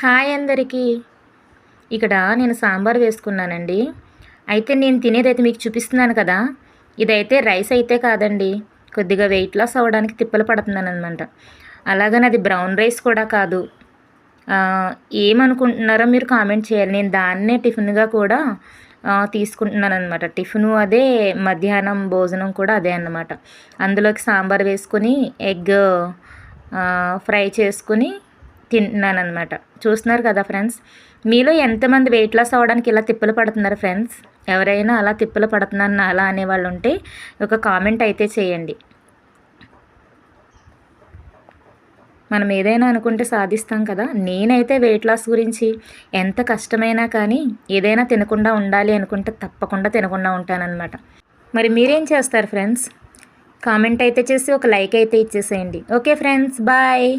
Hi అందరికీ. ఇక్కడ నేను సాంబార్ వేసుకున్నానండి. అయితే నేను తినేదైతే మీకు చూపిస్తున్నాను కదా! ఇదైతే రైస్ అయితే కాదండి. కొద్దిగా వెయిట్ లాస్ అవ్వడానికి తిప్పలు పడుతున్నాననమాట. అలాగని అది బ్రౌన్ రైస్ కూడా కాదు. ఏమనుకుంటున్నారో మీరు కామెంట్ చేయాలి. నేను దాన్నే టిఫిన్‌గా కూడా తీసుకుంటున్నాననమాట. టిఫిను అదే, మధ్యాహ్నం భోజనం కూడా అదే అన్నమాట. అందులోకి సాంబార్ వేసుకొని ఎగ్ ఫ్రై చేసుకొని తింటున్నాననమాట. చూస్తున్నారు కదా ఫ్రెండ్స్. మీలో ఎంతమంది వెయిట్ లాస్ అవ్వడానికి ఇలా తిప్పలు పడుతున్నారు ఫ్రెండ్స్? ఎవరైనా అలా తిప్పలు పడుతున్నాను అలా అనేవాళ్ళు ఉంటే ఒక కామెంట్ అయితే చేయండి. మనం ఏదైనా అనుకుంటే సాధిస్తాం కదా! నేనైతే వెయిట్ లాస్ గురించి ఎంత కష్టమైనా కానీ ఏదైనా తినకుండా ఉండాలి అనుకుంటే తప్పకుండా తినకుండా ఉంటానన్నమాట. మరి మీరేం చేస్తారు ఫ్రెండ్స్? కామెంట్ అయితే చేసి ఒక లైక్ అయితే ఇచ్చేసేయండి. Okay friends, bye.